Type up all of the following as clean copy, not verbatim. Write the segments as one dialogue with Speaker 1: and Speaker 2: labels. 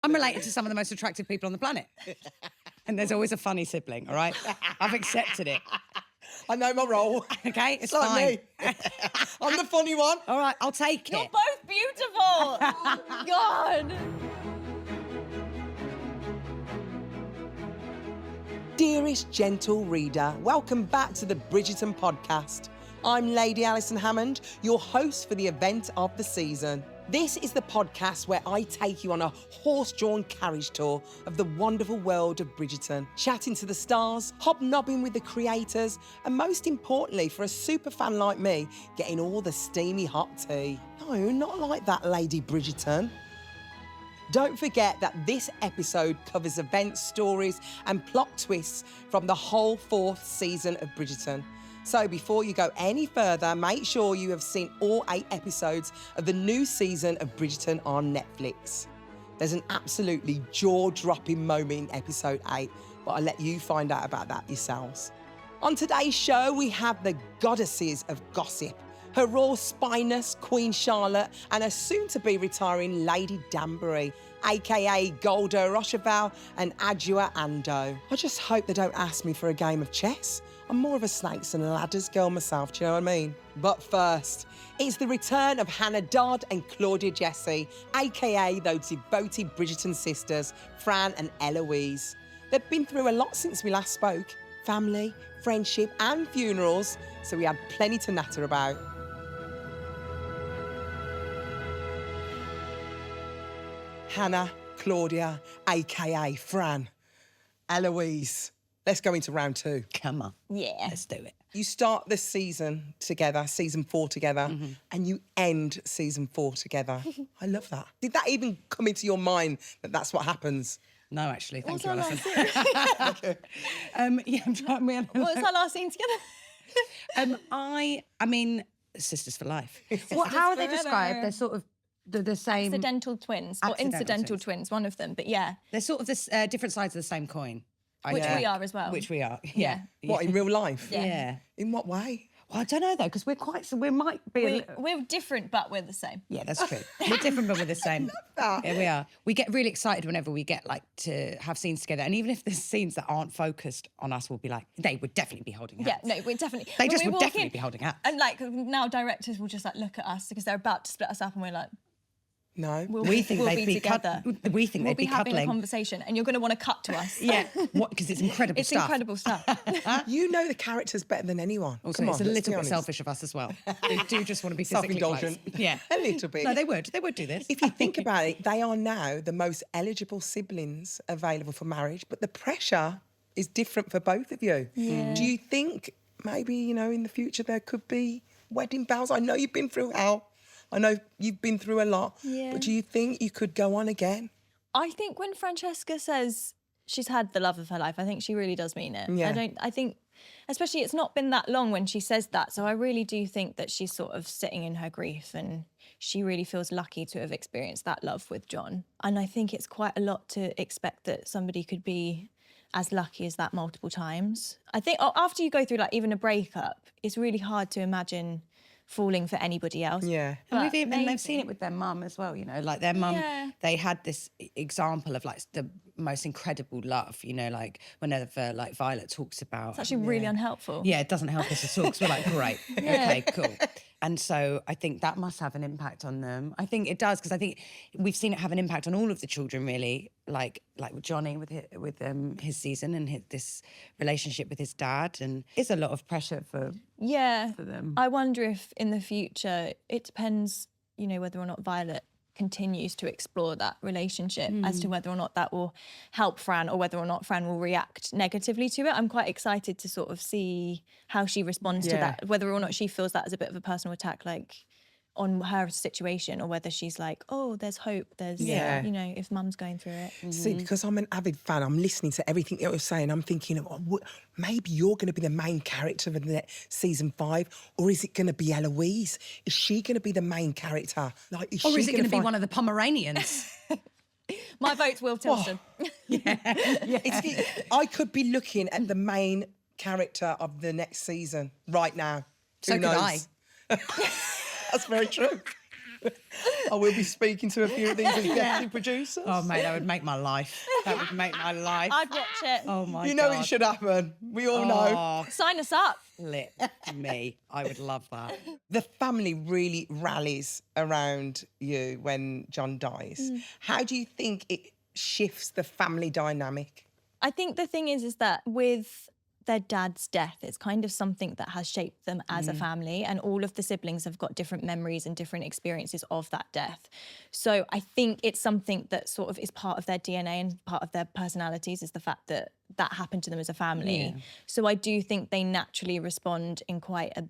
Speaker 1: I'm related to some of the most attractive people on the planet. And there's always a funny sibling, all right? I've accepted it.
Speaker 2: I know my role.
Speaker 1: Okay, it's
Speaker 2: like
Speaker 1: fine.
Speaker 2: me. I'm the funny one.
Speaker 1: All right, I'll take
Speaker 3: You're
Speaker 1: it.
Speaker 3: both beautiful. God.
Speaker 2: Dearest gentle reader, welcome back to the Bridgerton podcast. I'm Lady Alison Hammond, your host for the event of the season. This is the podcast where I take you on a horse-drawn carriage tour of the wonderful world of Bridgerton, chatting to the stars, hobnobbing with the creators, and most importantly, for a super fan like me, getting all the steamy hot tea. No, not like that, Lady Bridgerton. Don't forget that this episode covers events, stories, and plot twists from the whole 4th season of Bridgerton. So before you go any further, make sure you have seen all 8 episodes of the new season of Bridgerton on Netflix. There's an absolutely jaw-dropping moment in episode 8, but I'll let you find out about that yourselves. On today's show, we have the goddesses of gossip, Her Royal Spyness, Queen Charlotte, and her soon-to-be retiring Lady Danbury, aka Golda Rochevelle and Adjua Ando. I just hope they don't ask me for a game of chess. I'm more of a snakes and ladders girl myself, do you know what I mean? But first, it's the return of Hannah Dodd and Claudia Jessie, aka those devoted Bridgerton sisters, Fran and Eloise. They've been through a lot since we last spoke. Family, friendship and funerals, so we had plenty to natter about. Hannah, Claudia, aka Fran, Eloise. Let's go into round 2.
Speaker 1: Come on.
Speaker 3: Yeah.
Speaker 1: Let's do it.
Speaker 2: You start this season together, season 4 together, and you end season 4 together. I love that. Did that even come into your mind that that's what happens?
Speaker 1: No, actually, thank
Speaker 3: What's
Speaker 1: you,
Speaker 3: our
Speaker 1: Alison.
Speaker 3: last scene?
Speaker 1: Yeah, I'm trying.
Speaker 3: What's our last scene together?
Speaker 1: I mean, sisters for life.
Speaker 4: How are they
Speaker 3: forever.
Speaker 4: described? They're sort of the same.
Speaker 3: Accidental twins or
Speaker 1: Accidental
Speaker 3: incidental
Speaker 1: twins.
Speaker 3: twins, one of them. But yeah,
Speaker 1: They're sort of this different sides of the same coin. I
Speaker 3: which
Speaker 1: think.
Speaker 3: we are as well.
Speaker 1: Which we are.
Speaker 3: Yeah.
Speaker 2: What, in real life?
Speaker 1: Yeah.
Speaker 2: In what way?
Speaker 1: Well, I don't know though, because we're quite. So we might be.
Speaker 3: We're different, but we're the same.
Speaker 1: Yeah, that's true. We're different, but we're the same. Yeah, we are. We get really excited whenever we get like to have scenes together, and even if there's scenes that aren't focused on us, we'll be like, they would definitely be holding hands.
Speaker 3: Yeah, no, we're definitely.
Speaker 1: They
Speaker 3: when
Speaker 1: just
Speaker 3: we
Speaker 1: would
Speaker 3: walk
Speaker 1: definitely
Speaker 3: in-
Speaker 1: be holding hands.
Speaker 3: And like now, directors will just like look at us because they're about to split us up, and we're like,
Speaker 2: No.
Speaker 1: We think
Speaker 3: we'll
Speaker 1: they'd be
Speaker 3: together.
Speaker 1: we think
Speaker 3: We'll
Speaker 1: they'd
Speaker 3: be
Speaker 1: be
Speaker 3: having a
Speaker 1: cuddling.
Speaker 3: conversation, and you're going to want to cut to us.
Speaker 1: Yeah, what? Because it's incredible
Speaker 3: It's
Speaker 1: stuff.
Speaker 3: incredible stuff.
Speaker 2: You know the characters better than anyone.
Speaker 1: Also,
Speaker 2: Come
Speaker 1: it's
Speaker 2: on,
Speaker 1: a
Speaker 2: let's
Speaker 1: little
Speaker 2: be
Speaker 1: bit
Speaker 2: honest.
Speaker 1: selfish of us as well. They do just want to be physically close.
Speaker 2: Self-indulgent.
Speaker 1: Yeah,
Speaker 2: A little bit.
Speaker 1: No, they would do this.
Speaker 2: If you think about it, they are now the most eligible siblings available for marriage, but the pressure is different for both of you.
Speaker 3: Yeah.
Speaker 2: Do you think maybe, you know, in the future there could be wedding vows? I know you've been through hell. I know you've been through a lot.
Speaker 3: Yeah.
Speaker 2: But do you think you could go on again?
Speaker 3: I think when Francesca says she's had the love of her life, I think she really does mean it.
Speaker 2: Yeah.
Speaker 3: I think, especially it's not been that long when she says that. So I really do think that she's sort of sitting in her grief and she really feels lucky to have experienced that love with John. And I think it's quite a lot to expect that somebody could be as lucky as that multiple times. I think after you go through like even a breakup, it's really hard to imagine falling for anybody else.
Speaker 2: Yeah.
Speaker 1: And,
Speaker 3: But
Speaker 1: and
Speaker 3: maybe.
Speaker 1: they've seen it with their mum as well, you know, like their mum,
Speaker 3: Yeah.
Speaker 1: they had this example of like the most incredible love, you know, like whenever like Violet talks about.
Speaker 3: It's actually really unhelpful.
Speaker 1: Yeah, it doesn't help us at all because we're like, great, okay, cool. And so I think that must have an impact on them. I think it does because I think we've seen it have an impact on all of the children really, like with Johnny with his season and this relationship with his dad, and it's a lot of pressure for them.
Speaker 3: I wonder if in the future, it depends, you know, whether or not Violet continues to explore that relationship as to whether or not that will help Fran or whether or not Fran will react negatively to it. I'm quite excited to sort of see how she responds to
Speaker 2: Yeah.
Speaker 3: that, whether or not she feels that as a bit of a personal attack, like on her situation, or whether she's like, oh, there's hope, there's,
Speaker 2: Yeah.
Speaker 3: you know, if mum's going through it.
Speaker 2: See, because I'm an avid fan, I'm listening to everything you're saying. I'm thinking, maybe you're going to be the main character of the season 5, or is it going to be Eloise? Is she going to be the main character? Like,
Speaker 1: Or is it going to be
Speaker 2: find-
Speaker 1: one of the Pomeranians?
Speaker 3: My vote's Will Tilton.
Speaker 2: I could be looking at the main character of the next season right now.
Speaker 1: So
Speaker 2: Who
Speaker 1: could
Speaker 2: knows? That's very true. I will be speaking to a few of these executive producers.
Speaker 1: Oh, mate, that would make my life. That would make my life.
Speaker 3: I'd watch it.
Speaker 1: Oh, my
Speaker 2: You know
Speaker 1: God.
Speaker 2: it should happen. We all know.
Speaker 1: Oh,
Speaker 3: Sign us up.
Speaker 1: lit me. I would love that.
Speaker 2: The family really rallies around you when John dies. How do you think it shifts the family dynamic?
Speaker 3: I think the thing is that with their dad's death, it's kind of something that has shaped them as a family, and all of the siblings have got different memories and different experiences of that death. So I think it's something that sort of is part of their DNA and part of their personalities, is the fact that that happened to them as a family.
Speaker 1: Yeah.
Speaker 3: So I do think they naturally respond in quite a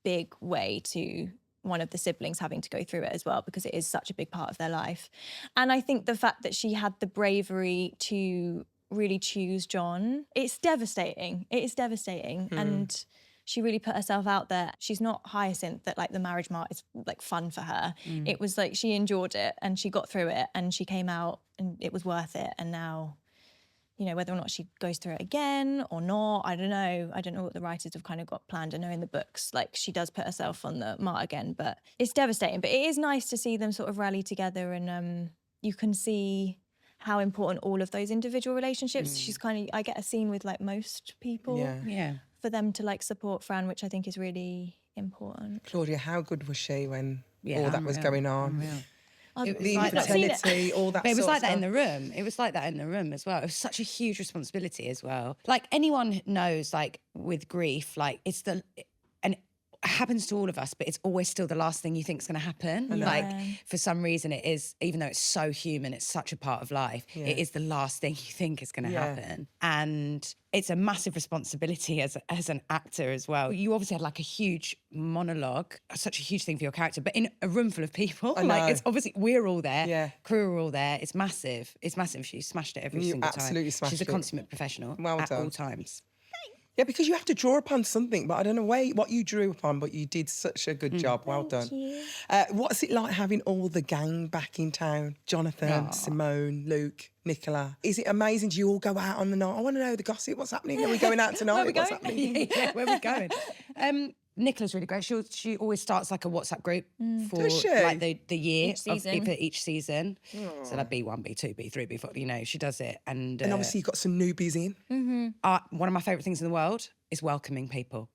Speaker 3: big way to one of the siblings having to go through it as well, because it is such a big part of their life. And I think the fact that she had the bravery to really choose John, it's devastating. It is devastating. And she really put herself out there. She's not Hyacinth, that like the marriage mark is like fun for her. It was like she endured it and she got through it and she came out and it was worth it. And now, you know, whether or not she goes through it again or not, I don't know. I don't know what the writers have kind of got planned. I know in the books, like, she does put herself on the mark again, but it's devastating. But it is nice to see them sort of rally together, and you can see how important all of those individual relationships. She's kind of, I get a scene with like most people
Speaker 1: Yeah.
Speaker 3: for them to like support Fran, which I think is really important.
Speaker 2: Claudia, how good was she when all that was
Speaker 1: unreal,
Speaker 2: going on?
Speaker 1: unreal. It was
Speaker 2: The
Speaker 1: like that.
Speaker 2: infertility, all that
Speaker 1: But it was
Speaker 2: sort
Speaker 1: like
Speaker 2: of
Speaker 1: that in
Speaker 2: stuff.
Speaker 1: the room. It was like that in the room as well. It was such a huge responsibility as well. Like, anyone knows, like, with grief, like, it's the, and it happens to all of us, but it's always still the last thing you think is going to happen. Like, for some reason it is, even though it's so human, it's such a part of life, it is the last thing you think is going to happen. And it's a massive responsibility as an actor as well. You obviously had like a huge monologue, such a huge thing for your character, but in a room full of people, like, it's obviously, we're all there, crew are all there. It's massive. It's massive. She smashed it every
Speaker 2: You
Speaker 1: single time.
Speaker 2: absolutely smashed
Speaker 1: She's a
Speaker 2: it.
Speaker 1: consummate professional
Speaker 2: Well
Speaker 1: at
Speaker 2: done.
Speaker 1: all times.
Speaker 2: Yeah, because you have to draw upon something, but I don't know what you drew upon, but you did such a good job. Well done. What's it like having all the gang back in town? Jonathan, Simone, Luke, Nicola. Is it amazing? Do you all go out on the night? I want to know the gossip. What's happening? Are we going out tonight? What's happening?
Speaker 1: Yeah, where we're going. Nicola's really great. She always starts like a WhatsApp group for
Speaker 2: Does she?
Speaker 1: like the year
Speaker 3: Each season.
Speaker 1: for each season. So like B1, B2, B3, B4. You know, she does it, and
Speaker 2: Obviously, you've got some newbies in.
Speaker 1: one of my favourite things in the world is welcoming people.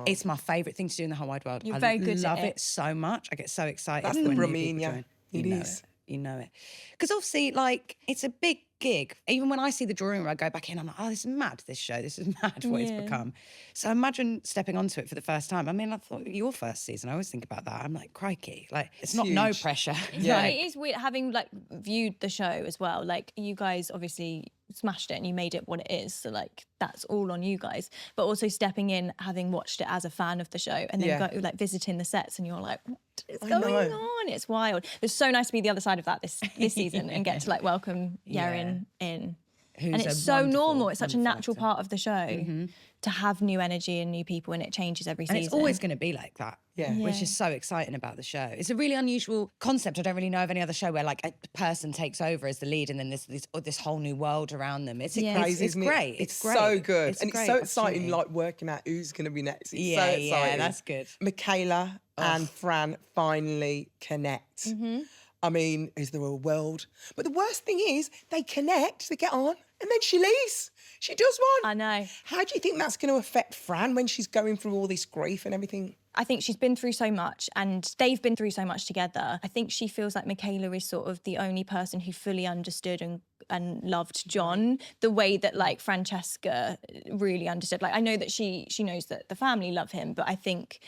Speaker 1: It's my favourite thing to do in the whole wide world.
Speaker 3: You're
Speaker 1: I
Speaker 3: very good at
Speaker 1: love
Speaker 3: it.
Speaker 1: it so much. I get so excited.
Speaker 2: That's the
Speaker 1: when new
Speaker 2: Brummie in
Speaker 1: people
Speaker 2: you.
Speaker 1: join.
Speaker 2: It
Speaker 1: You know
Speaker 2: is.
Speaker 1: it. You know it. Because obviously, like, it's a big gig. Even when I see the drawing room, I go back in, I'm like, oh, this is mad, this show. This is mad what it's become. So imagine stepping onto it for the first time. I mean, I thought your first season, I always think about that. I'm like, crikey. Like, it's not no
Speaker 2: huge.
Speaker 1: pressure.
Speaker 2: Yeah.
Speaker 1: Like,
Speaker 3: It is weird having like viewed the show as well. Like, you guys obviously smashed it and you made it what it is. So like, that's all on you guys. But also stepping in, having watched it as a fan of the show, and then go like visiting the sets, and you're like, what is going
Speaker 2: know.
Speaker 3: on? It's wild. It's so nice to be the other side of that this season and get to like welcome Yarin in.
Speaker 1: who's
Speaker 3: And
Speaker 1: a
Speaker 3: it's so
Speaker 1: wonderful,
Speaker 3: normal. It's such a
Speaker 1: wonderful
Speaker 3: natural
Speaker 1: actor.
Speaker 3: part of the show to have new energy and new people, and it changes every
Speaker 1: And
Speaker 3: season.
Speaker 1: it's always going to be like that.
Speaker 2: Yeah.
Speaker 1: Which is so exciting about the show. It's a really unusual concept. I don't really know of any other show where like a person takes over as the lead and then there's this whole new world around them. It's
Speaker 3: Yeah.
Speaker 2: Crazy,
Speaker 1: it's
Speaker 2: isn't it?
Speaker 1: great.
Speaker 2: It's
Speaker 1: great.
Speaker 2: so good.
Speaker 1: It's a
Speaker 2: And it's
Speaker 1: great
Speaker 2: so exciting,
Speaker 1: opportunity.
Speaker 2: like, working out who's going to be next. It's
Speaker 1: Yeah,
Speaker 2: so exciting.
Speaker 1: yeah, that's good.
Speaker 2: Michaela and Fran finally connect. I mean, is there a world? But the worst thing is, they connect, they get on, and then she leaves. She does one.
Speaker 3: I know.
Speaker 2: How do you think that's going to affect Fran when she's going through all this grief and everything?
Speaker 3: I think she's been through so much and they've been through so much together. I think she feels like Michaela is sort of the only person who fully understood and loved John the way that like Francesca really understood. Like, I know that she knows that the family love him, but I think,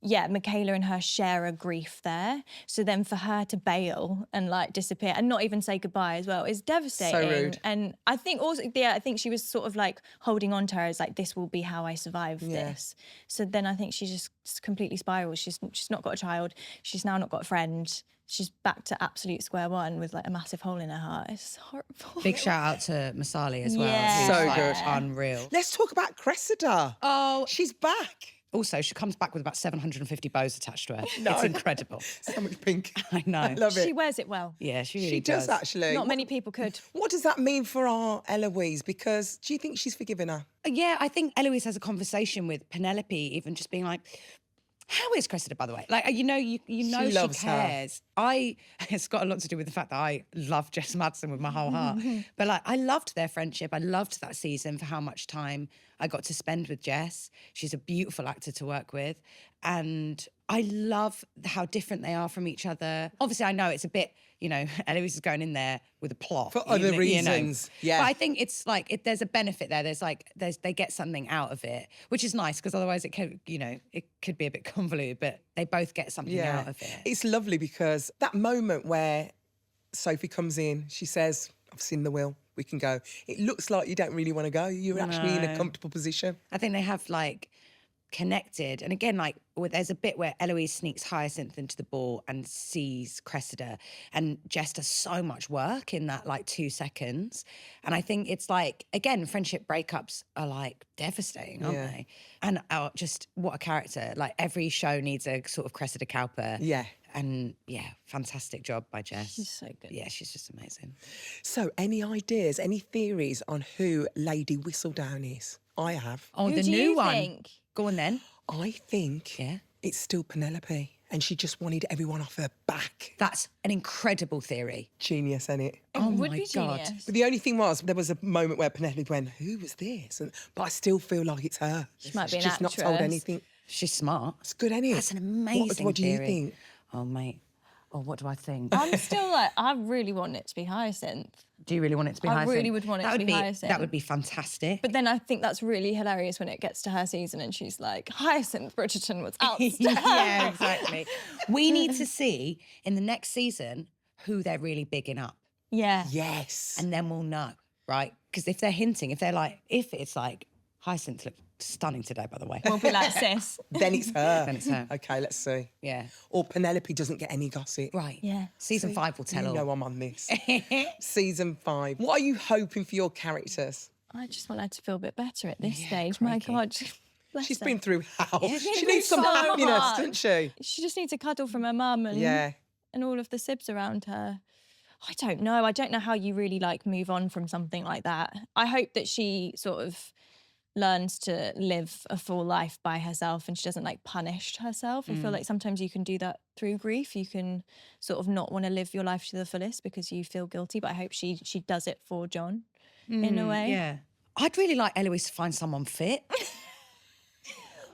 Speaker 3: yeah, Michaela and her share a grief there. So then for her to bail and like disappear and not even say goodbye as well is devastating.
Speaker 2: So rude.
Speaker 3: And I think also, I think she was sort of like holding on to her as like, this will be how I survive this. So then I think she just completely spirals. She's not got a child. She's now not got a friend. She's back to absolute square one with like a massive hole in her heart. It's horrible.
Speaker 1: Big shout out to Masali as well.
Speaker 3: Yeah.
Speaker 1: who's,
Speaker 2: So
Speaker 1: like,
Speaker 2: good.
Speaker 1: Unreal.
Speaker 2: Let's talk about Cressida.
Speaker 1: Oh,
Speaker 2: She's back.
Speaker 1: also, she comes back with about 750 bows attached to her. It's incredible.
Speaker 2: So much pink.
Speaker 1: I know.
Speaker 2: I love it.
Speaker 3: She wears it well.
Speaker 1: Yeah, she really
Speaker 2: She does actually.
Speaker 3: Not many people could.
Speaker 2: What does that mean for our Eloise? Because do you think she's forgiven her?
Speaker 1: Yeah, I think Eloise has a conversation with Penelope, even just being like, How is Cressida, by the way? Like, you know she
Speaker 2: loves her.
Speaker 1: cares. It's got a lot to do with the fact that I love Jess Madsen with my whole heart. But like, I loved their friendship. I loved that season for how much time I got to spend with Jess. She's a beautiful actor to work with. And I love how different they are from each other. Obviously, I know it's a bit, Eloise is going in there with a plot.
Speaker 2: For other reasons, yeah.
Speaker 1: But I think it's like, there's a benefit there. They get something out of it, which is nice, because otherwise it could, it could be a bit convoluted, but they both get something out of it.
Speaker 2: It's lovely because that moment where Sophie comes in, she says, I've seen the will, we can go. It looks like you don't really want to go. You're actually in a comfortable position.
Speaker 1: I think they have like connected. And again, like there's a bit where Eloise sneaks Hyacinth into the ball and sees Cressida, and Jess does so much work in that like 2 seconds. And I think it's like, again, friendship breakups are like devastating, aren't they? And just what a character. Like every show needs a sort of Cressida Cowper.
Speaker 2: Yeah.
Speaker 1: And fantastic job by Jess.
Speaker 3: She's so good.
Speaker 1: Yeah, she's just amazing.
Speaker 2: So any ideas, any theories on who Lady Whistledown is? I have.
Speaker 1: Oh,
Speaker 3: Who
Speaker 1: the
Speaker 3: do
Speaker 1: new
Speaker 3: you
Speaker 1: one.
Speaker 3: think?
Speaker 1: Go on then.
Speaker 2: I think it's still Penelope, and she just wanted everyone off her back.
Speaker 1: That's an incredible theory.
Speaker 2: Genius, isn't it?
Speaker 1: Oh
Speaker 3: Would
Speaker 1: my
Speaker 3: be
Speaker 1: God.
Speaker 3: genius.
Speaker 2: But the only thing was, there was a moment where Penelope went, who was this? But I still feel like it's her.
Speaker 3: She might be
Speaker 2: She's
Speaker 3: an
Speaker 2: just not told
Speaker 3: actress.
Speaker 2: anything.
Speaker 1: She's smart.
Speaker 2: It's good, isn't it?
Speaker 1: That's an amazing
Speaker 2: What do you
Speaker 1: theory.
Speaker 2: think?
Speaker 1: Oh, mate. Oh, what do I think?
Speaker 3: I'm still like, I really want it to be Hyacinth.
Speaker 1: Do you really want it to be
Speaker 3: I
Speaker 1: Hyacinth?
Speaker 3: really would want it to be Hyacinth.
Speaker 1: That would be fantastic.
Speaker 3: But then I think that's really hilarious when it gets to her season and she's like, Hyacinth Bridgerton was out.
Speaker 1: Yeah, exactly. We need to see in the next season who they're really bigging up.
Speaker 3: Yeah.
Speaker 2: Yes.
Speaker 1: And then we'll know, right? Because if they're hinting, if it's like, Hyacinth looked stunning today, by the way.
Speaker 3: We'll be like, sis.
Speaker 2: Then it's her.
Speaker 1: Then it's her.
Speaker 2: Okay, let's see.
Speaker 1: Yeah.
Speaker 2: Or Penelope doesn't get any gossip.
Speaker 1: Right.
Speaker 3: Yeah.
Speaker 1: Season 5 will tell
Speaker 2: You
Speaker 1: all.
Speaker 2: know I'm on this. Season 5. What are you hoping for your characters?
Speaker 3: I just want her to feel a bit better at this stage. My
Speaker 1: crikey.
Speaker 3: God. Bless
Speaker 2: She's
Speaker 3: her.
Speaker 2: been through hell.
Speaker 3: she's
Speaker 2: She
Speaker 3: been
Speaker 2: needs some
Speaker 3: through so
Speaker 2: happiness,
Speaker 3: much.
Speaker 2: doesn't she?
Speaker 3: She just needs a cuddle from her mum and all of the sibs around her. I don't know. I don't know how you really like move on from something like that. I hope that she sort of learns to live a full life by herself and she doesn't like punish herself. I feel like sometimes you can do that through grief. You can sort of not want to live your life to the fullest because you feel guilty, but I hope she does it for John in a way.
Speaker 1: Yeah. I'd really like Eloise to find someone fit.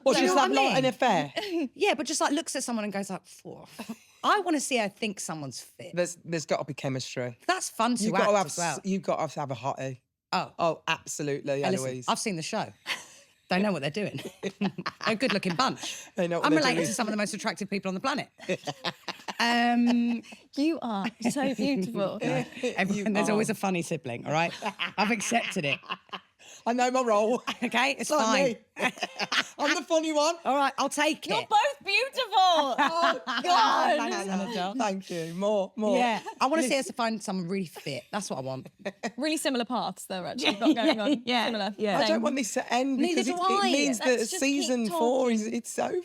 Speaker 2: Or
Speaker 1: Do you
Speaker 2: just
Speaker 1: know
Speaker 2: have
Speaker 1: what I
Speaker 2: like an
Speaker 1: mean?
Speaker 2: affair.
Speaker 1: Yeah, but just like looks at someone and goes like, "Phew." I want to see her think someone's fit.
Speaker 2: There's got to be chemistry.
Speaker 1: That's fun to
Speaker 2: You've
Speaker 1: act
Speaker 2: got to have,
Speaker 1: as well.
Speaker 2: you've got to have a hottie.
Speaker 1: Oh,
Speaker 2: Oh, absolutely,
Speaker 1: hey, listen,
Speaker 2: Eloise.
Speaker 1: I've seen the show. They know what they're doing. They're a good-looking bunch.
Speaker 2: They know what
Speaker 1: I'm
Speaker 2: they're
Speaker 1: related
Speaker 2: doing.
Speaker 1: to some of the most attractive people on the planet.
Speaker 3: You are so beautiful.
Speaker 1: Everyone, there's always a funny sibling, all right? I've accepted it.
Speaker 2: I know my role.
Speaker 1: Okay, it's
Speaker 2: Not
Speaker 1: fine.
Speaker 2: me. I'm the funny one.
Speaker 1: All right, I'll take
Speaker 3: You're
Speaker 1: it.
Speaker 3: both beautiful.
Speaker 2: Oh,
Speaker 3: God.
Speaker 1: Thanks, Annabelle.
Speaker 2: Thank you. More.
Speaker 1: Yeah, I want to see us find someone really fit. That's what I want.
Speaker 3: Really similar paths though, actually, got going on.
Speaker 1: Yeah,
Speaker 3: Similar.
Speaker 1: yeah.
Speaker 2: I don't want this to end
Speaker 1: Neither
Speaker 2: because
Speaker 1: do
Speaker 2: it
Speaker 1: I.
Speaker 2: means that
Speaker 3: Let's just
Speaker 2: season
Speaker 3: keep
Speaker 2: 4 it's over.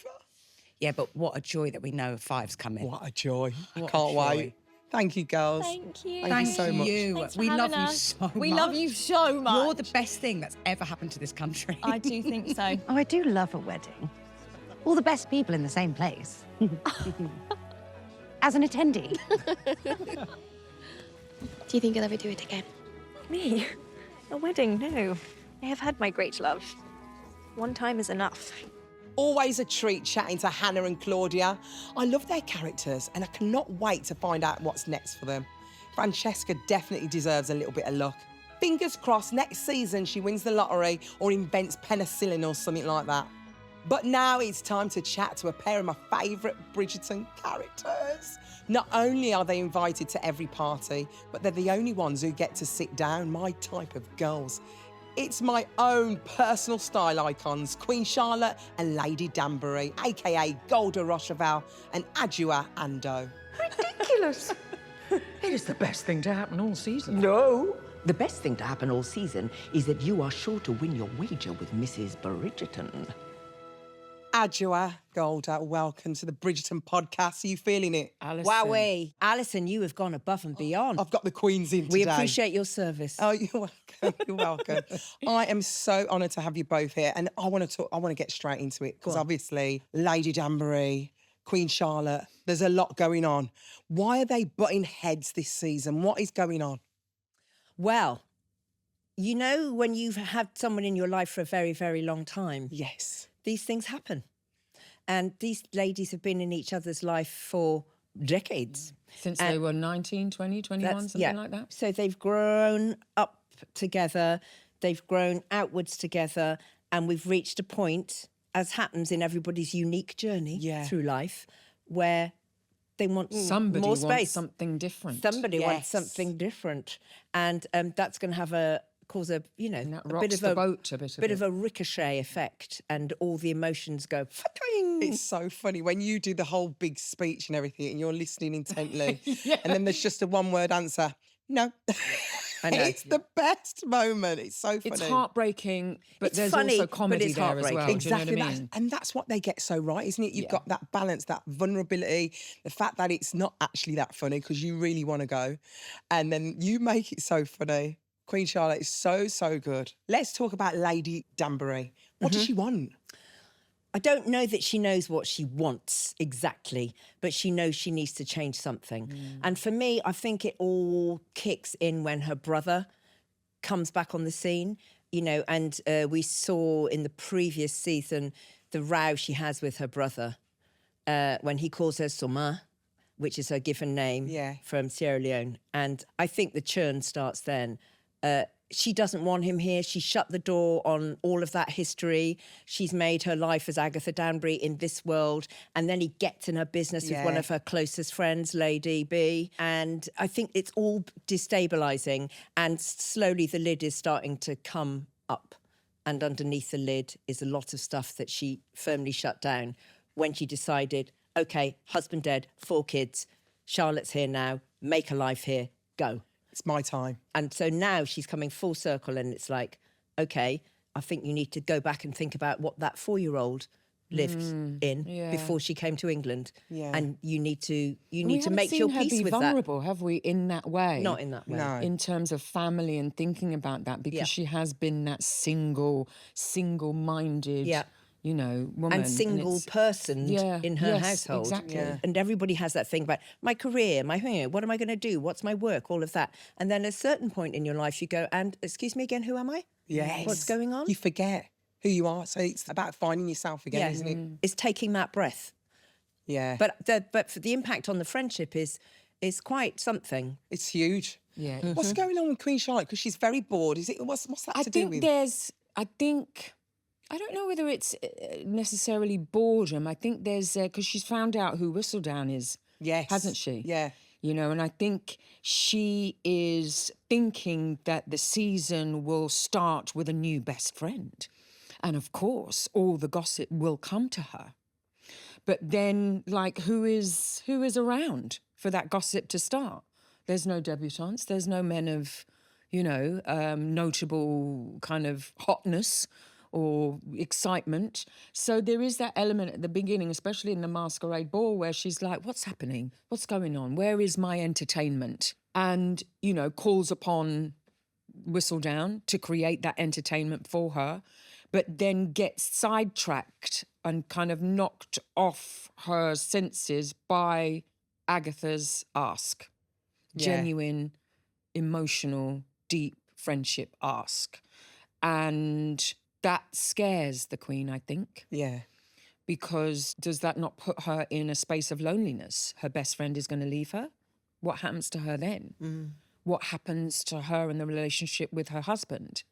Speaker 1: Yeah, but what a joy that we know 5's coming.
Speaker 2: What a joy. I
Speaker 1: What a
Speaker 2: can't
Speaker 1: joy.
Speaker 2: wait. Thank you, girls.
Speaker 3: Thank you.
Speaker 2: Thank you so much.
Speaker 3: Thanks for
Speaker 1: We love
Speaker 3: having
Speaker 1: you
Speaker 3: us.
Speaker 1: so much.
Speaker 3: We love you so much.
Speaker 1: You're the best thing that's ever happened to this country.
Speaker 3: I do think so.
Speaker 4: Oh, I do love a wedding. All the best people in the same place. As an attendee.
Speaker 5: Do you think you'll ever do it again?
Speaker 6: Me? A wedding? No. I have had my great love. One time is enough.
Speaker 2: Always a treat chatting to Hannah and Claudia. I love their characters and I cannot wait to find out what's next for them. Francesca definitely deserves a little bit of luck. Fingers crossed next season she wins the lottery or invents penicillin or something like that. But now it's time to chat to a pair of my favourite Bridgerton characters. Not only are they invited to every party, but they're the only ones who get to sit down, my type of girls. It's my own personal style icons, Queen Charlotte and Lady Danbury, aka Golda Rochevelle and Adjua Ando.
Speaker 7: Ridiculous. It is the best thing to happen all season.
Speaker 8: No. The best thing to happen all season is that you are sure to win your wager with Mrs. Bridgerton.
Speaker 2: Adjoa Golder, welcome to the Bridgerton podcast. Are you feeling it?
Speaker 7: Alison.
Speaker 8: Wowee. Alison, you have gone above and beyond.
Speaker 2: I've got the Queens in today.
Speaker 8: We appreciate your service.
Speaker 2: Oh, you're welcome. You're welcome. I am so honoured to have you both here, and I want to get straight into it because obviously, Lady Danbury, Queen Charlotte, there's a lot going on. Why are they butting heads this season? What is going on?
Speaker 8: Well, you know when you've had someone in your life for a very, very long time,
Speaker 2: Yes.
Speaker 8: these things happen. And these ladies have been in each other's life for decades.
Speaker 7: Since they were 19, 20, 21, something like that.
Speaker 8: So they've grown up together, they've grown outwards together, and we've reached a point, as happens in everybody's unique journey through life, where they want
Speaker 7: Somebody
Speaker 8: more
Speaker 7: wants
Speaker 8: space.
Speaker 7: something different.
Speaker 8: Somebody wants
Speaker 2: Yes.
Speaker 8: something different, and that's going to have cause a
Speaker 7: And that
Speaker 8: a bit
Speaker 7: rocks
Speaker 8: of
Speaker 7: the
Speaker 8: a
Speaker 7: boat a bit
Speaker 8: of a ricochet effect, and all the emotions go. "Fa-twing!"
Speaker 2: It's so funny when you do the whole big speech and everything and you're listening intently and then there's just a one-word answer. No.
Speaker 8: I know.
Speaker 2: It's the best moment. It's so funny.
Speaker 7: It's heartbreaking, but
Speaker 8: It's
Speaker 7: there's
Speaker 8: funny,
Speaker 7: also
Speaker 8: but
Speaker 7: comedy
Speaker 8: it's
Speaker 7: there as well.
Speaker 8: heartbreaking.
Speaker 7: Do you know
Speaker 2: Exactly,
Speaker 7: what I mean?
Speaker 2: and that's what they get so right, isn't it? You've got that balance, that vulnerability, the fact that it's not actually that funny because you really want to go, and then you make it so funny. Queen Charlotte is so, so good. Let's talk about Lady Danbury. What does she want?
Speaker 8: I don't know that she knows what she wants exactly, but she knows she needs to change something. And for me, I think it all kicks in when her brother comes back on the scene, you know, and we saw in the previous season the row she has with her brother when he calls her Soma, which is her given name from Sierra Leone. And I think the churn starts then. She doesn't want him here. She shut the door on all of that history. She's made her life as Agatha Danbury in this world. And then he gets in her business with one of her closest friends, Lady B. And I think it's all destabilising. And slowly the lid is starting to come up. And underneath the lid is a lot of stuff that she firmly shut down when she decided, OK, husband dead, 4 kids, Charlotte's here now, make a life here, go.
Speaker 2: It's my time.
Speaker 8: And so now she's coming full circle and it's like, OK, I think you need to go back and think about what that 4-year-old lived in before she came to England.
Speaker 2: Yeah.
Speaker 8: And you need to
Speaker 7: We haven't
Speaker 8: make
Speaker 7: seen
Speaker 8: your
Speaker 7: her
Speaker 8: peace
Speaker 7: be
Speaker 8: with
Speaker 7: vulnerable, have we, in that way?
Speaker 8: Not in that way.
Speaker 2: No.
Speaker 7: In terms of family and thinking about that, because she has been that single-minded, you know, woman.
Speaker 8: And single
Speaker 7: it's-
Speaker 8: person in her household.
Speaker 7: Exactly.
Speaker 8: And everybody has that thing about my career, what am I going to do? What's my work? All of that. And then at a certain point in your life, you go, and excuse me again, who am I?
Speaker 2: Yes.
Speaker 8: What's going on?
Speaker 2: You forget who you are. So it's about finding yourself again, isn't it?
Speaker 8: It's taking that breath.
Speaker 2: Yeah.
Speaker 8: But for the impact on the friendship is quite something.
Speaker 2: It's huge.
Speaker 7: Yeah.
Speaker 2: What's going on with Queen Charlotte? Because she's very bored. Is it? What's that to do with?
Speaker 7: I don't know whether it's necessarily boredom. I think there's, because she's found out who Whistledown is, hasn't she?
Speaker 2: Yeah.
Speaker 7: You know, and I think she is thinking that the season will start with a new best friend. And of course, all the gossip will come to her. But then, like, who is around for that gossip to start? There's no debutantes. There's no men of, you know, notable kind of hotness or excitement. So there is that element at the beginning, especially in the masquerade ball, where she's like, what's happening? What's going on? Where is my entertainment? And, you know, calls upon Whistledown to create that entertainment for her, but then gets sidetracked and kind of knocked off her senses by Agatha's ask. Genuine, emotional, deep friendship ask. And that scares the Queen, I think.
Speaker 2: Yeah.
Speaker 7: Because does that not put her in a space of loneliness? Her best friend is going to leave her. What happens to her then? What happens to her in the relationship with her husband?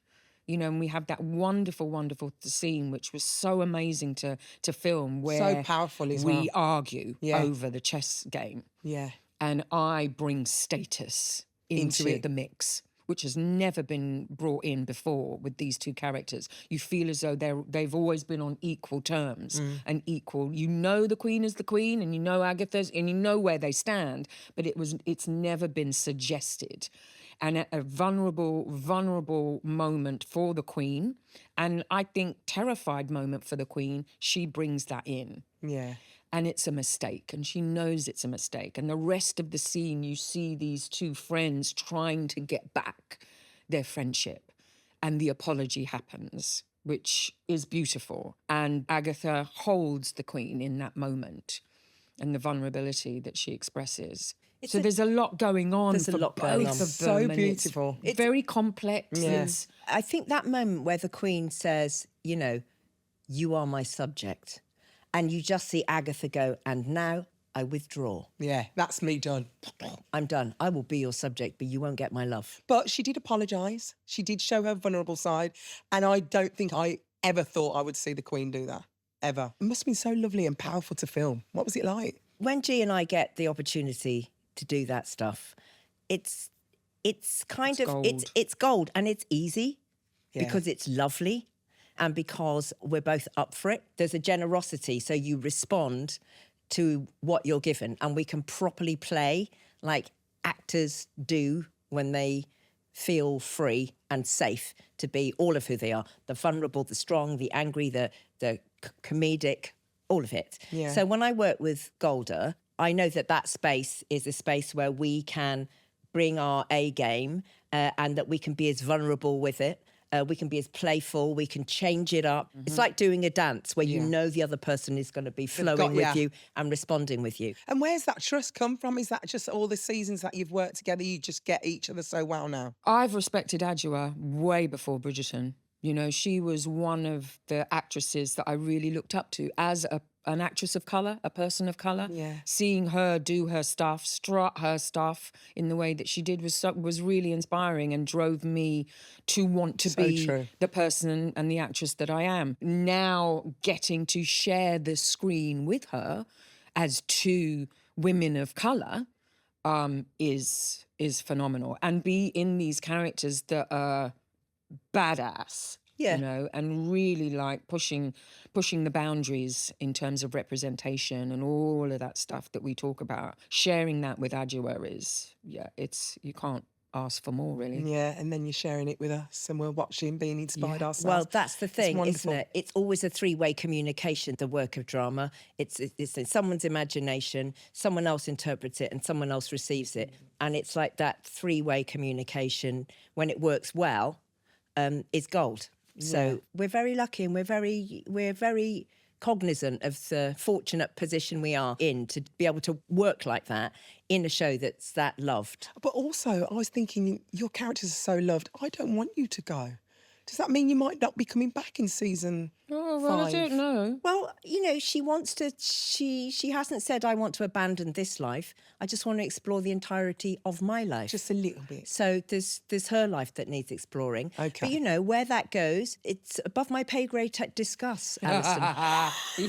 Speaker 7: You know, and we have that wonderful, wonderful scene, which was so amazing to film, where
Speaker 2: So powerful as
Speaker 7: we
Speaker 2: well.
Speaker 7: argue
Speaker 2: Yeah.
Speaker 7: over the chess game.
Speaker 2: Yeah.
Speaker 7: And I bring status into
Speaker 2: it.
Speaker 7: the mix, which has never been brought in before with these two characters. You feel as though they've always been on equal terms and equal. You know the Queen is the Queen, and you know Agatha's, and you know where they stand, but it's never been suggested. and a vulnerable moment for the Queen. And I think terrified moment for the Queen, she brings that in.
Speaker 2: Yeah.
Speaker 7: And it's a mistake, and she knows it's a mistake. And the rest of the scene, you see these two friends trying to get back their friendship, and the apology happens, which is beautiful. And Agatha holds the Queen in that moment and the vulnerability that she expresses. So there's a lot going on
Speaker 8: There's a
Speaker 7: for
Speaker 8: lot
Speaker 7: both
Speaker 8: going on.
Speaker 7: of them.
Speaker 2: So
Speaker 7: and
Speaker 2: beautiful.
Speaker 7: It's very complex.
Speaker 2: Yeah.
Speaker 7: It's,
Speaker 8: I think that moment where the Queen says, you know, you are my subject, and you just see Agatha go, and now I withdraw.
Speaker 2: Yeah, that's me done.
Speaker 8: I'm done. I will be your subject, but you won't get my love.
Speaker 2: But she did apologise. She did show her vulnerable side. And I don't think I ever thought I would see the Queen do that. Ever. It must have been so lovely and powerful to film. What was it like?
Speaker 8: When G and I get the opportunity to do that stuff, it's kind of
Speaker 7: gold.
Speaker 8: it's gold, and it's easy
Speaker 2: Yeah.
Speaker 8: because it's lovely, and because we're both up for it. There's a generosity, so you respond to what you're given, and we can properly play like actors do when they feel free and safe to be all of who they are: the vulnerable, the strong, the angry, the comedic, all of it.
Speaker 2: Yeah.
Speaker 8: So when I work with Golda, I know that that space is a space where we can bring our A game, and that we can be as vulnerable with it. We can be as playful. We can change it up. It's like doing a dance where you know the other person is going to be flowing with you and responding with you.
Speaker 2: And where's that trust come from? Is that just all the seasons that you've worked together, you just get each other so well now?
Speaker 7: I've respected Adjoa way before Bridgerton. You know, she was one of the actresses that I really looked up to as an actress of colour, a person of colour.
Speaker 2: Yeah.
Speaker 7: Seeing her do her stuff, strut her stuff in the way that she did was really inspiring and drove me to want to be
Speaker 2: true.
Speaker 7: the person and the actress that I am. Now getting to share the screen with her as two women of colour is phenomenal. And be in these characters that are badass,
Speaker 8: Yeah.
Speaker 7: you know, and really like pushing the boundaries in terms of representation and all of that stuff that we talk about. Sharing that with Adjoa is, you can't ask for more, really.
Speaker 2: Yeah, and then you're sharing it with us and we're watching, being inspired ourselves.
Speaker 8: Well, that's the thing, isn't
Speaker 2: wonderful.
Speaker 8: it? It's always a three-way communication, the work of drama. It's in someone's imagination, someone else interprets it, and someone else receives it. And it's like that three-way communication, when it works well, is gold. So we're very lucky, and we're very cognizant of the fortunate position we are in to be able to work like that in a show that's that loved.
Speaker 2: But also, I was thinking, your characters are so loved. I don't want you to go. Does that mean you might not be coming back in season
Speaker 7: Oh, well,
Speaker 2: 5?
Speaker 7: I don't know.
Speaker 8: Well, you know, she wants to. She hasn't said I want to abandon this life. I just want to explore the entirety of my life.
Speaker 2: Just a little bit.
Speaker 8: So there's her life that needs exploring.
Speaker 2: Okay.
Speaker 8: But you know where that goes, it's above my pay grade to discuss, Alison.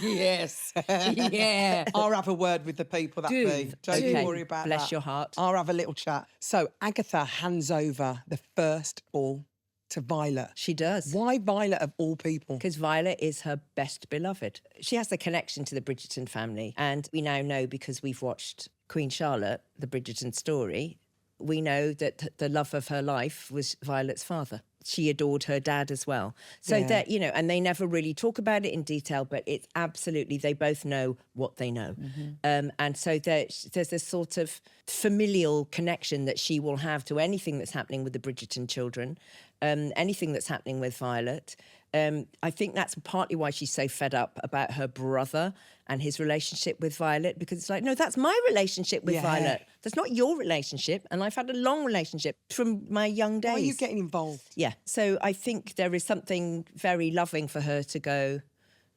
Speaker 7: Yes. Yeah.
Speaker 2: I'll have a word with the people that
Speaker 7: Do.
Speaker 2: be. Don't
Speaker 8: Okay,
Speaker 2: you worry about
Speaker 8: bless
Speaker 2: that.
Speaker 8: your heart.
Speaker 2: I'll have a little chat. So Agatha hands over the first ball to Violet.
Speaker 8: She does.
Speaker 2: Why Violet of all people?
Speaker 8: Because Violet is her best beloved. She has the connection to the Bridgerton family. And we now know, because we've watched Queen Charlotte, the Bridgerton story, we know that the love of her life was Violet's father. She adored her dad as well. So
Speaker 2: Yeah.
Speaker 8: that, you know, and they never really talk about it in detail, but it's absolutely, they both know what they know. And so there's this sort of familial connection that she will have to anything that's happening with the Bridgerton children, anything that's happening with Violet. I think that's partly why she's so fed up about her brother and his relationship with Violet, because it's like, no, that's my relationship with
Speaker 2: Yeah.
Speaker 8: Violet. That's not your relationship. And I've had a long relationship from my young days.
Speaker 2: Why are you getting involved?
Speaker 8: Yeah. So I think there is something very loving for her to go,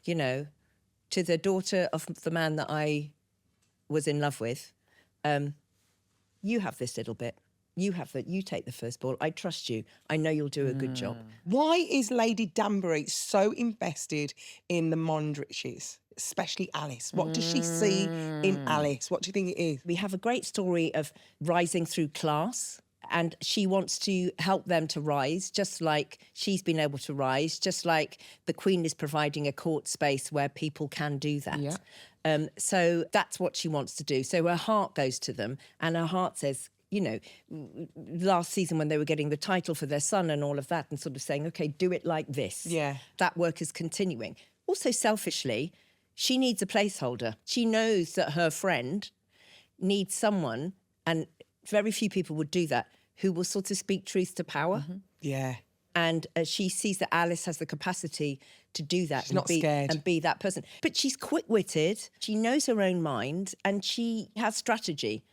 Speaker 8: you know, to the daughter of the man that I was in love with. You have this little bit. You take the first ball. I trust you. I know you'll do a good job.
Speaker 2: Why is Lady Danbury so invested in the Mondriches, especially Alice? What does she see in Alice? What do you think it is?
Speaker 8: We have a great story of rising through class, and she wants to help them to rise, just like she's been able to rise, just like the Queen is providing a court space where people can do that.
Speaker 7: Yeah.
Speaker 8: So that's what she wants to do. So her heart goes to them, and her heart says, you know, last season when they were getting the title for their son and all of that, and sort of saying, okay, do it like this.
Speaker 2: Yeah.
Speaker 8: That work is continuing. Also, selfishly, she needs a placeholder. She knows that her friend needs someone, and very few people would do that, who will sort of speak truth to power.
Speaker 2: Yeah.
Speaker 8: And she sees that Alice has the capacity to do that.
Speaker 2: She's not scared.
Speaker 8: And be that person. But she's quick-witted, she knows her own mind, and she has strategy.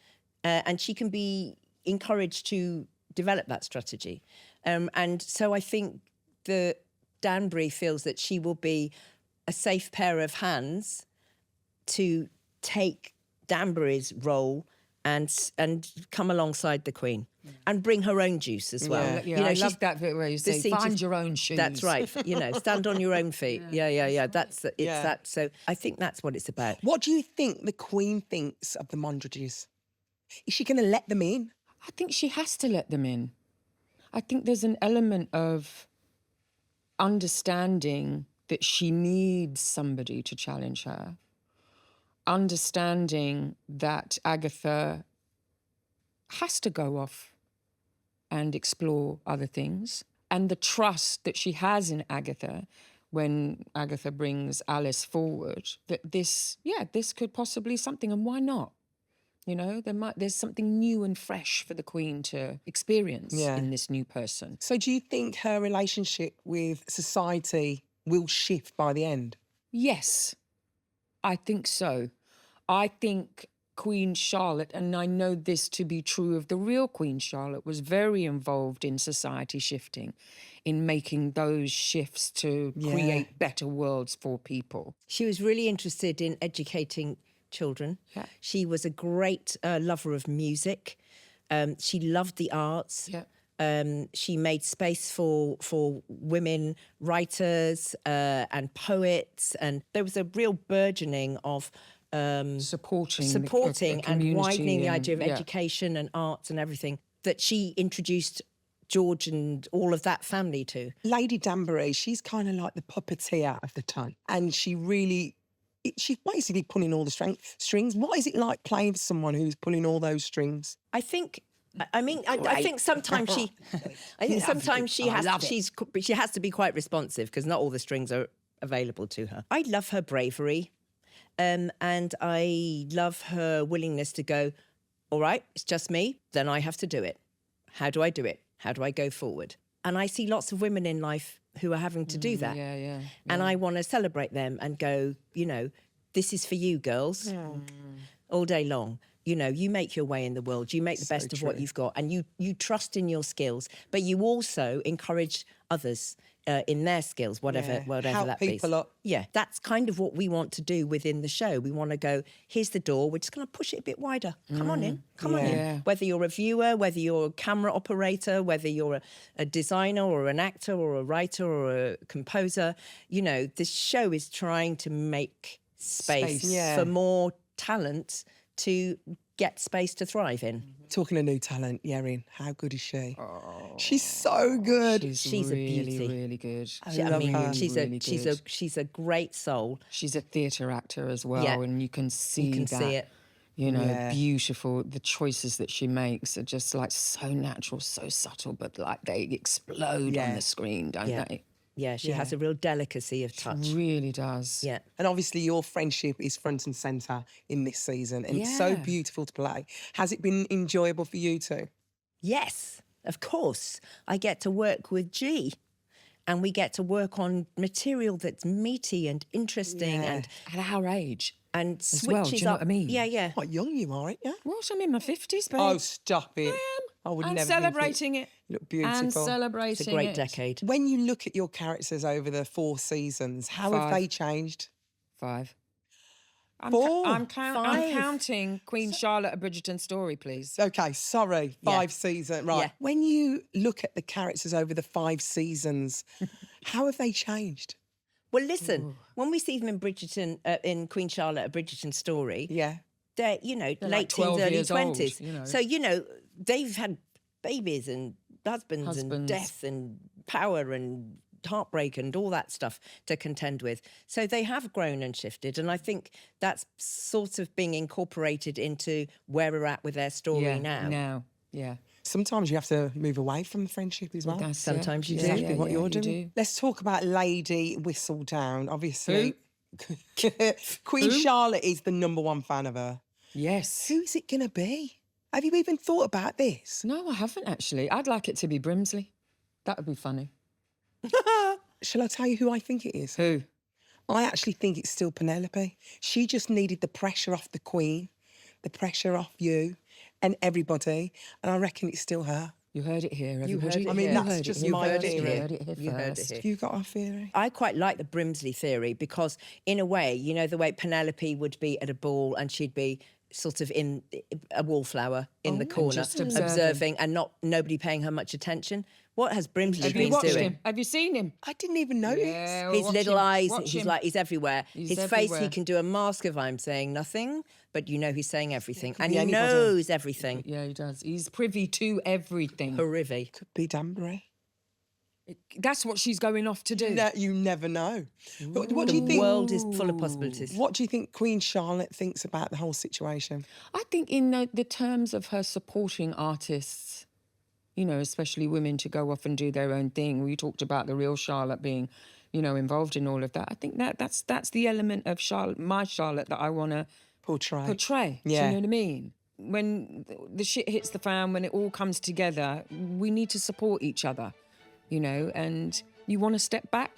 Speaker 8: And she can be encouraged to develop that strategy. And so I think that Danbury feels that she will be a safe pair of hands to take Danbury's role and come alongside the Queen and bring her own juice as well.
Speaker 2: Yeah.
Speaker 7: Yeah, I
Speaker 8: she's-
Speaker 7: love that bit where you
Speaker 8: the
Speaker 7: say,
Speaker 8: seat
Speaker 7: find
Speaker 8: is-
Speaker 7: your own shoes.
Speaker 8: That's right. You know, stand on your own feet. Yeah. That's it's
Speaker 2: Yeah.
Speaker 8: that. So I think that's what it's about.
Speaker 2: What do you think the Queen thinks of the Mondridges? Is she going to let them in?
Speaker 7: I think she has to let them in. I think there's an element of understanding that she needs somebody to challenge her, understanding that Agatha has to go off and explore other things, and the trust that she has in Agatha when Agatha brings Alice forward, that this could possibly something, and why not? You know, there's something new and fresh for the Queen to experience in this new person.
Speaker 2: So do you think her relationship with society will shift by the end?
Speaker 7: Yes, I think so. I think Queen Charlotte, and I know this to be true of the real Queen Charlotte, was very involved in society shifting, in making those shifts to create better worlds for people.
Speaker 8: She was really interested in educating children.
Speaker 7: Yeah.
Speaker 8: She was a great lover of music. She loved the arts.
Speaker 7: Yeah.
Speaker 8: She made space for women writers and poets, and there was a real burgeoning of
Speaker 7: Supporting the
Speaker 8: and
Speaker 7: community
Speaker 8: widening the
Speaker 7: and-
Speaker 8: idea of
Speaker 7: yeah.
Speaker 8: education and arts and everything that she introduced George and all of that family to.
Speaker 2: Lady Danbury, she's kind of like the puppeteer of the ton. And she's basically pulling all the strings. What is it like playing for someone who's pulling all those strings?
Speaker 8: I think. I think sometimes she. I think sometimes she has. She has to be quite responsive because not all the strings are available to her. I love her bravery, and I love her willingness to go. All right, it's just me. Then I have to do it. How do I do it? How do I go forward? And I see lots of women in life who are having to do that.
Speaker 7: Yeah.
Speaker 8: And I want to celebrate them and go, you know, this is for you, girls, all day long. You know, you make your way in the world. You make the best of what you've got, and you trust in your skills, but you also encourage others in their skills, whatever
Speaker 2: Help
Speaker 8: that be.
Speaker 2: people up.
Speaker 8: Yeah, that's kind of what we want to do within the show. We want to go, here's the door. We're just going to push it a bit wider. Come on in. Come on in.
Speaker 7: Yeah.
Speaker 8: Whether you're a viewer, whether you're a camera operator, whether you're a designer or an actor or a writer or a composer, you know, this show is trying to make space for more talent to get space to thrive in.
Speaker 2: Talking of new talent, Yerin, how good is she? She's so good.
Speaker 8: She's a
Speaker 7: really,
Speaker 8: beauty.
Speaker 7: really good.
Speaker 8: She's a great soul.
Speaker 7: She's a theatre actor as well,
Speaker 8: Yeah.
Speaker 7: and you can see
Speaker 8: You can
Speaker 7: that.
Speaker 8: see it.
Speaker 7: You know, beautiful. The choices that she makes are just like so natural, so subtle, but like they explode on the screen, don't
Speaker 8: Yeah.
Speaker 7: they?
Speaker 8: Yeah, she has a real delicacy of touch.
Speaker 7: Really does.
Speaker 8: Yeah.
Speaker 2: And obviously your friendship is front and centre in this season, and it's so
Speaker 7: Yeah.
Speaker 2: beautiful to play. Has it been enjoyable for you too?
Speaker 8: Yes, of course. I get to work with G, and we get to work on material that's meaty and interesting
Speaker 2: Yeah.
Speaker 7: At our age.
Speaker 8: and
Speaker 7: As well, do
Speaker 8: switches
Speaker 7: you know
Speaker 8: up.
Speaker 7: what I mean?
Speaker 8: Yeah.
Speaker 2: Quite young you are, aren't you?
Speaker 7: What? I'm in my 50s, babe.
Speaker 2: Oh, stop it. I would
Speaker 7: I'm
Speaker 2: never
Speaker 7: celebrating
Speaker 2: think
Speaker 7: it.
Speaker 2: You look beautiful.
Speaker 7: And celebrating
Speaker 8: It's a great
Speaker 7: it.
Speaker 8: decade.
Speaker 2: When you look at your characters over the 4 seasons, how have
Speaker 7: 5.
Speaker 2: they changed?
Speaker 7: 5. I'm,
Speaker 2: 4?
Speaker 7: I'm
Speaker 8: 5.
Speaker 7: counting Queen Charlotte, A Bridgerton Story, please.
Speaker 2: Okay, sorry, 5 seasons. Right.
Speaker 8: Yeah.
Speaker 2: When you look at the characters over the 5 seasons, how have they changed?
Speaker 8: Well, listen, when we see them in Bridgerton, in Queen Charlotte, A Bridgerton Story,
Speaker 2: Yeah.
Speaker 8: they're, you know,
Speaker 7: They're
Speaker 8: late
Speaker 7: like 12
Speaker 8: teens, early
Speaker 7: years old,
Speaker 8: 20s.
Speaker 7: you know.
Speaker 8: So, you know, they've had babies and husbands and
Speaker 7: Husbands.
Speaker 8: death and power and heartbreak and all that stuff to contend with. So they have grown and shifted. And I think that's sort of being incorporated into where we're at with their story now.
Speaker 7: Yeah.
Speaker 2: Sometimes you have to move away from the friendship as well.
Speaker 7: That's
Speaker 8: Sometimes you do.
Speaker 2: Exactly what you're
Speaker 7: you
Speaker 2: doing.
Speaker 7: do.
Speaker 2: Let's talk about Lady Whistledown. Obviously, Queen Charlotte is the #1 fan of her.
Speaker 7: Yes.
Speaker 2: Who's it going to be? Have you even thought about this?
Speaker 7: No, I haven't actually. I'd like it to be Brimsley. That would be funny.
Speaker 2: Shall I tell you who I think it is?
Speaker 7: Who?
Speaker 2: I actually think it's still Penelope. She just needed the pressure off the Queen, the pressure off you and everybody. And I reckon it's still her.
Speaker 7: You heard it here, everybody.
Speaker 8: You heard it
Speaker 2: I mean,
Speaker 8: here.
Speaker 2: that's
Speaker 7: You heard
Speaker 2: just
Speaker 7: it here
Speaker 2: my
Speaker 7: first.
Speaker 2: theory.
Speaker 7: You heard it here
Speaker 8: You heard it
Speaker 7: first.
Speaker 8: here.
Speaker 2: You got a theory?
Speaker 8: I quite like the Brimsley theory because, in a way, you know, the way Penelope would be at a ball and she'd be sort of in a wallflower in the corner,
Speaker 7: just observing.
Speaker 8: observing and nobody paying her much attention. What has Brimsley
Speaker 7: Have you
Speaker 8: been
Speaker 7: watched
Speaker 8: doing?
Speaker 7: him? Have you seen him?
Speaker 2: I didn't even notice.
Speaker 7: Yeah, well,
Speaker 8: His
Speaker 7: watch
Speaker 8: little
Speaker 7: him.
Speaker 8: eyes,
Speaker 7: Watch
Speaker 8: he's
Speaker 7: him.
Speaker 8: like, he's everywhere.
Speaker 7: He's
Speaker 8: His face, he
Speaker 7: everywhere.
Speaker 8: can do a mask of I'm saying nothing, but you know he's saying everything. And
Speaker 2: be
Speaker 8: he
Speaker 2: anybody.
Speaker 8: knows everything.
Speaker 7: Yeah, he does. He's privy to everything.
Speaker 8: Horrific.
Speaker 2: Could be Danbury.
Speaker 7: That's what she's going off to do.
Speaker 2: You never know. What do you
Speaker 8: The
Speaker 2: think?
Speaker 8: world is full of possibilities.
Speaker 2: What do you think Queen Charlotte thinks about the whole situation?
Speaker 7: I think in the terms of her supporting artists, you know, especially women to go off and do their own thing. We talked about the real Charlotte being, you know, involved in all of that. I think that's the element of Charlotte, my Charlotte, that I want to portray. Do
Speaker 2: Yeah.
Speaker 7: you know what I mean? When the shit hits the fan, when it all comes together, we need to support each other, you know, and you want to step back.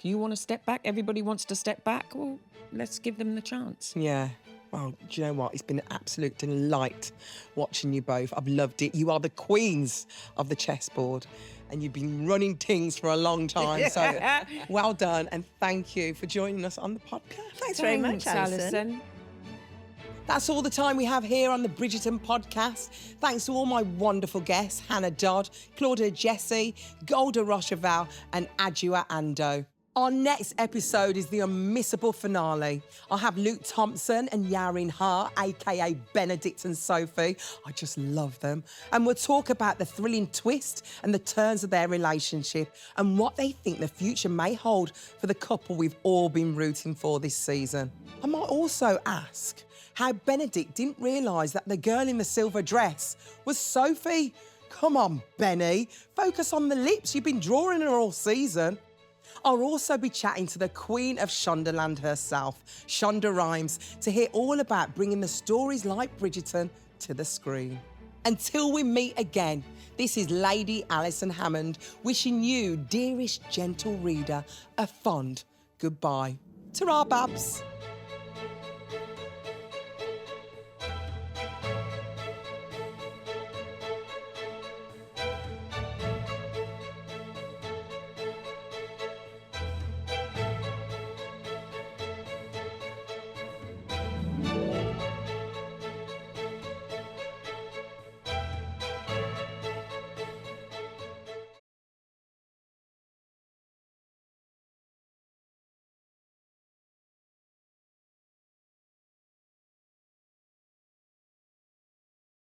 Speaker 7: Everybody wants to step back. Well, let's give them the chance.
Speaker 2: Yeah. Well, do you know what? It's been an absolute delight watching you both. I've loved it. You are the queens of the chessboard and you've been running things for a long time. So well done and thank you for joining us on the podcast.
Speaker 8: Thanks very much, Alison.
Speaker 2: That's all the time we have here on the Bridgerton podcast. Thanks to all my wonderful guests, Hannah Dodd, Claudia Jesse, Golda Rocheval and Adjua Ando. Our next episode is the unmissable finale. I'll have Luke Thompson and Yarin Ha, aka Benedict and Sophie. I just love them. And we'll talk about the thrilling twist and the turns of their relationship and what they think the future may hold for the couple we've all been rooting for this season. I might also ask how Benedict didn't realise that the girl in the silver dress was Sophie. Come on, Benny. Focus on the lips. You've been drawing her all season. I'll also be chatting to the Queen of Shondaland herself, Shonda Rhimes, to hear all about bringing the stories like Bridgerton to the screen. Until we meet again, this is Lady Alison Hammond wishing you, dearest gentle reader, a fond goodbye. Ta-ra, Babs.